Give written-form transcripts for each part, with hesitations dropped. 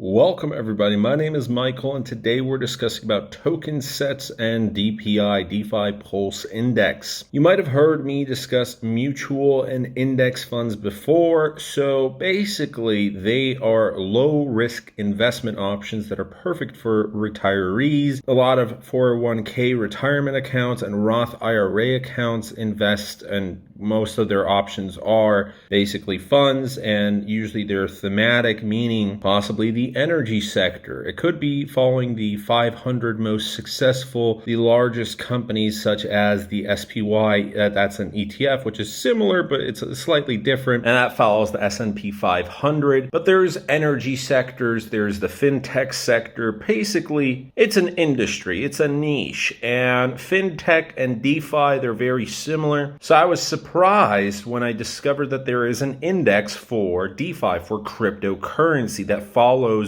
Welcome everybody, my name is Michael and today we're discussing about token sets and DPI, DeFi Pulse Index. You might have heard me discuss mutual and index funds before, so basically they are low risk investment options that are perfect for retirees. A lot of 401k retirement accounts and Roth IRA accounts invest, and most of their options are basically funds, and usually they're thematic, meaning possibly the energy sector. It could be following the 500 most successful, the largest companies such as the SPY, that's an ETF, which is similar, but it's slightly different, and that follows the S&P 500. But there's energy sectors, there's the fintech sector. Basically, it's an industry, it's a niche, and fintech and DeFi, they're very similar. So I was surprised when I discovered that there is an index for DeFi, for cryptocurrency, that follows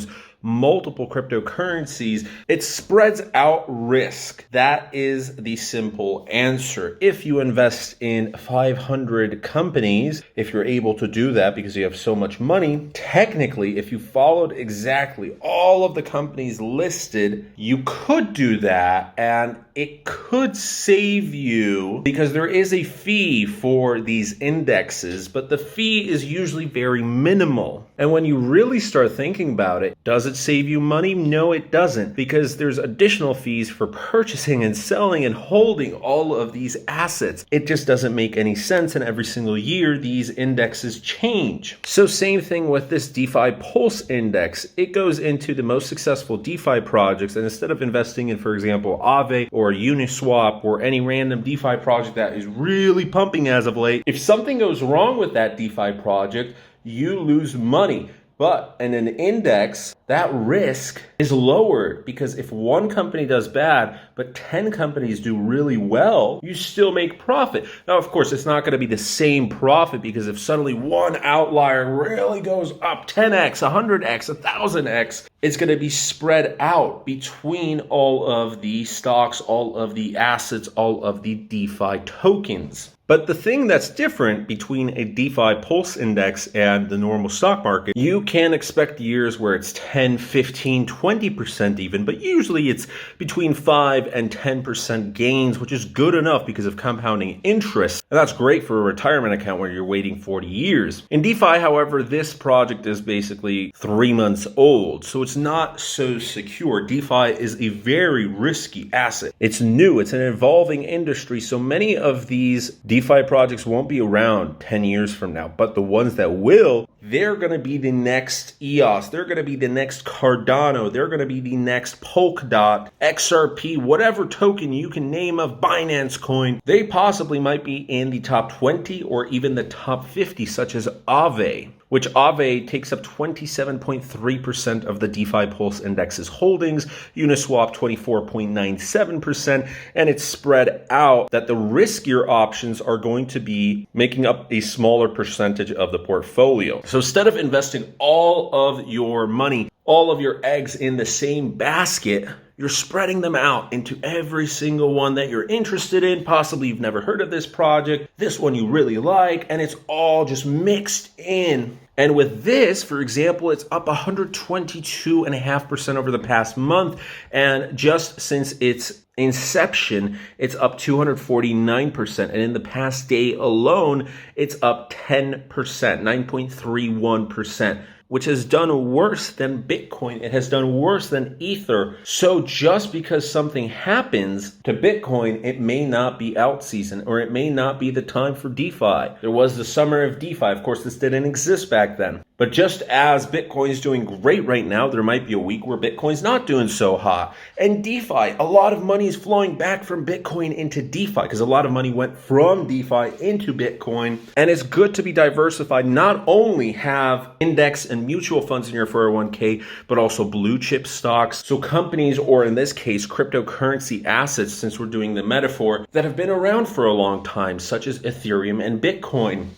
multiple cryptocurrencies. It spreads out risk. That is the simple answer. If you invest in 500 companies, if you're able to do that because you have so much money, technically, if you followed exactly all of the companies listed, you could do that, and it could save you, because there is a fee for these indexes, but the fee is usually very minimal. And when you really start thinking about it, does it save you money? No, it doesn't, because there's additional fees for purchasing and selling and holding all of these assets. It just doesn't make any sense, and every single year these indexes change. So same thing with this DeFi Pulse Index. It goes into the most successful DeFi projects, and instead of investing in, for example, AAVE or Uniswap or any random DeFi project that is really pumping as of late, if something goes wrong with that DeFi project, you lose money. But in an index, that risk is lowered, because if one company does bad, but 10 companies do really well, you still make profit. Now, of course, it's not going to be the same profit, because if suddenly one outlier really goes up 10x, 100x, 1000x, it's going to be spread out between all of the stocks, all of the assets, all of the DeFi tokens. But the thing that's different between a DeFi Pulse Index and the normal stock market, you can expect years where it's 10, 15, 20% even, but usually it's between 5 and 10% gains, which is good enough because of compounding interest. And that's great for a retirement account where you're waiting 40 years. In DeFi, however, this project is basically 3 months old, so it's not so secure. DeFi is a very risky asset. It's new, it's an evolving industry, so many of these DeFi projects won't be around 10 years from now, but the ones that will, they're going to be the next EOS, they're going to be the next Cardano, they're going to be the next Polkadot, XRP, whatever token you can name of, Binance Coin. They possibly might be in the top 20 or even the top 50, such as AAVE, which AAVE takes up 27.3% of the DeFi Pulse Index's holdings, Uniswap 24.97%, and it's spread out that the riskier options are going to be making up a smaller percentage of the portfolio. So instead of investing all of your money, all of your eggs in the same basket, you're spreading them out into every single one that you're interested in. Possibly you've never heard of this project, this one you really like, and it's all just mixed in. And with this, for example, it's up 122.5% over the past month. And just since its inception, it's up 249%. And in the past day alone, it's up 10%, 9.31%. which has done worse than Bitcoin. It has done worse than Ether. So just because something happens to Bitcoin, it may not be out season, or it may not be the time for DeFi. There was the summer of DeFi. Of course, this didn't exist back then. But just as Bitcoin is doing great right now, there might be a week where Bitcoin's not doing so hot. And DeFi, a lot of money is flowing back from Bitcoin into DeFi, because a lot of money went from DeFi into Bitcoin. And it's good to be diversified, not only have index and mutual funds in your 401k, but also blue chip stocks. So companies, or in this case, cryptocurrency assets, since we're doing the metaphor, that have been around for a long time, such as Ethereum and Bitcoin.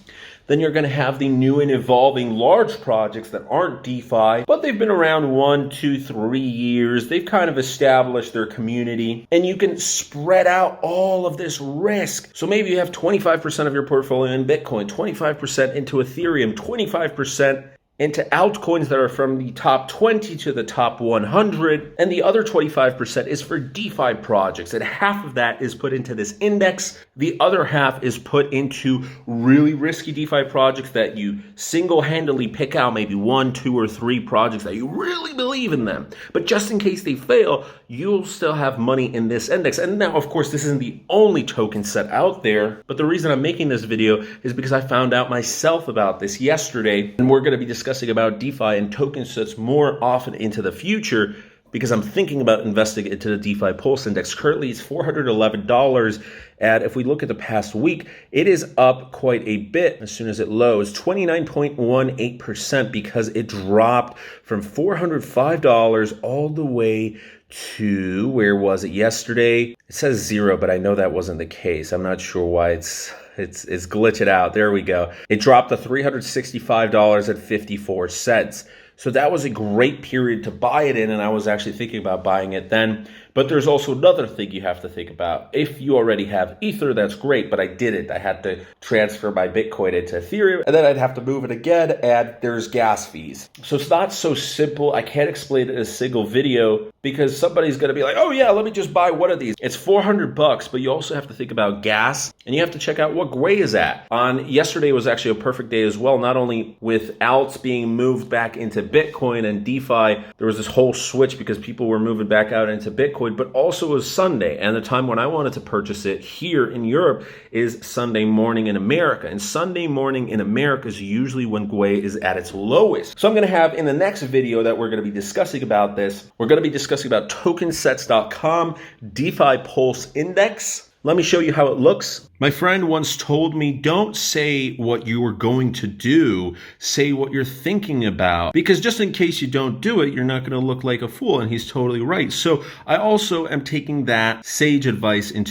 Then you're going to have the new and evolving large projects that aren't DeFi, but they've been around 1, 2, 3 years. They've kind of established their community, and you can spread out all of this risk. So maybe you have 25% of your portfolio in Bitcoin, 25% into Ethereum, 25% into altcoins that are from the top 20 to the top 100, and the other 25% is for DeFi projects, and half of that is put into this index. The other half is put into really risky DeFi projects that you single-handedly pick out maybe 1, 2, or 3 projects that you really believe in them. But just in case they fail, you'll still have money in this index. And now, of course, this isn't the only token set out there, but the reason I'm making this video is because I found out myself about this yesterday, and we're going to be discussing about DeFi and token sets more often into the future because I'm thinking about investing into the DeFi Pulse Index. Currently, it's $411, and if we look at the past week, it is up quite a bit as soon as it lows, 29.18%, because it dropped from $405 all the way to, where was it yesterday? It says 0, but I know that wasn't the case. I'm not sure why it's glitched out. There we go. It dropped to $365.54. So that was a great period to buy it in, and I was actually thinking about buying it then. But there's also another thing you have to think about. If you already have Ether, that's great, but I didn't. I had to transfer my Bitcoin into Ethereum, and then I'd have to move it again, and there's gas fees. So it's not so simple. I can't explain it in a single video because somebody's going to be like, oh yeah, let me just buy one of these. It's $400, but you also have to think about gas, and you have to check out what Gray is at. Yesterday was actually a perfect day as well, not only with alts being moved back into Bitcoin and DeFi, there was this whole switch because people were moving back out into Bitcoin, but also it was Sunday, and the time when I wanted to purchase it here in Europe is Sunday morning in America, and Sunday morning in America is usually when Gwei is at its lowest. So I'm going to have in the next video that we're going to be discussing about this, we're going to be discussing about tokensets.com, DeFi Pulse Index. Let me show you how it looks. My friend once told me, don't say what you are going to do, say what you're thinking about. Because just in case you don't do it, you're not going to look like a fool. And he's totally right. So I also am taking that sage advice and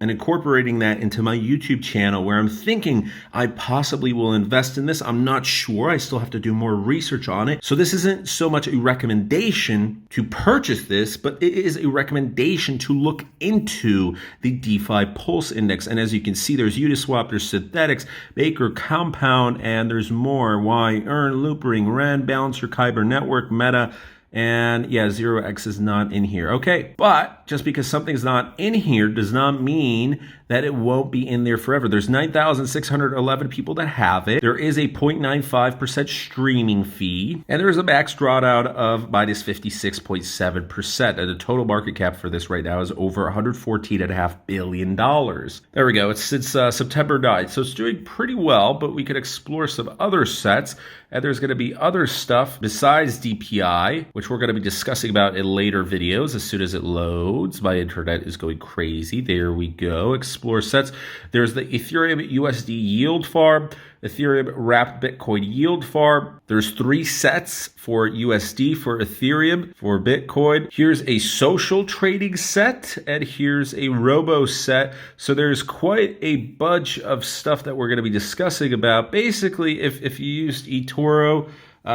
incorporating that into my YouTube channel, where I'm thinking I possibly will invest in this. I'm not sure. I still have to do more research on it. So this isn't so much a recommendation to purchase this, but it is a recommendation to look into the DeFi Pulse Index. And as you can see, there's Uniswap, there's Synthetics, Baker, Compound, and there's more. Y, Earn, Loopring, Rand, Balancer, Kyber Network, Meta, and yeah, 0x is not in here. Okay, but just because something's not in here does not mean that it won't be in there forever. There's 9,611 people that have it. There is a 0.95% streaming fee, and there is a max drawdown of minus 56.7%. And the total market cap for this right now is over $114.5 billion. There we go. It's since September 9th, so it's doing pretty well, but we could explore some other sets. And there's going to be other stuff besides DPI, which we're going to be discussing about in later videos as soon as it loads. My internet is going crazy. There we go. Explore sets. There's the Ethereum USD yield farm, Ethereum wrapped Bitcoin yield farm. There's 3 sets for USD, for Ethereum, for Bitcoin. Here's a social trading set, and here's a robo set. So there's quite a bunch of stuff that we're going to be discussing about. Basically, if you used eToro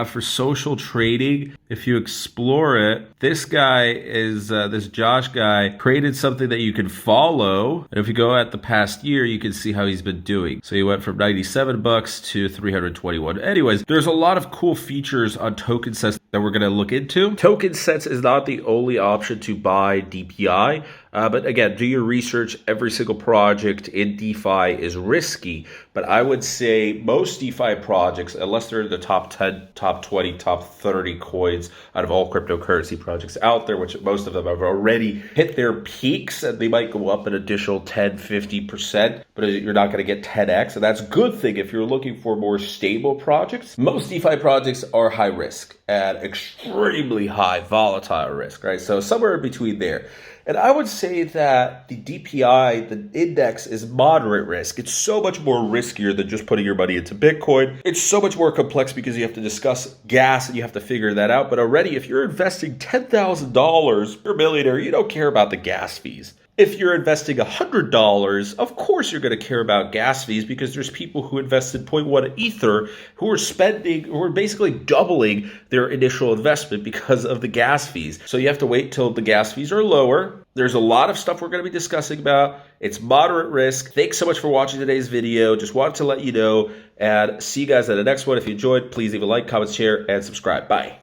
for social trading, if you explore it, this guy is, this Josh guy created something that you can follow. And if you go at the past year, you can see how he's been doing. So he went from $97 to 321. Anyways, there's a lot of cool features on token sets that we're going to look into. Token sets is not the only option to buy DPI. But again, do your research. Every single project in DeFi is risky. But I would say most DeFi projects, unless they're in the top 10, top 20, top 30 coins out of all cryptocurrency projects out there, which most of them have already hit their peaks, and they might go up an additional 10, 50%, but you're not going to get 10x. And that's a good thing if you're looking for more stable projects. Most DeFi projects are high risk and extremely high volatile risk, right? So somewhere in between there. And I would say that the DPI, the index, is moderate risk. It's so much more riskier than just putting your money into Bitcoin. It's so much more complex because you have to discuss gas and you have to figure that out. But already, if you're investing $10,000, you're a millionaire, you don't care about the gas fees. If you're investing $100, of course you're going to care about gas fees because there's people who invested zero point 0.1 Ether who are basically doubling their initial investment because of the gas fees. So you have to wait till the gas fees are lower. There's a lot of stuff we're going to be discussing about. It's moderate risk. Thanks so much for watching today's video. Just wanted to let you know, and see you guys at the next one. If you enjoyed, please leave a like, comment, share, and subscribe. Bye.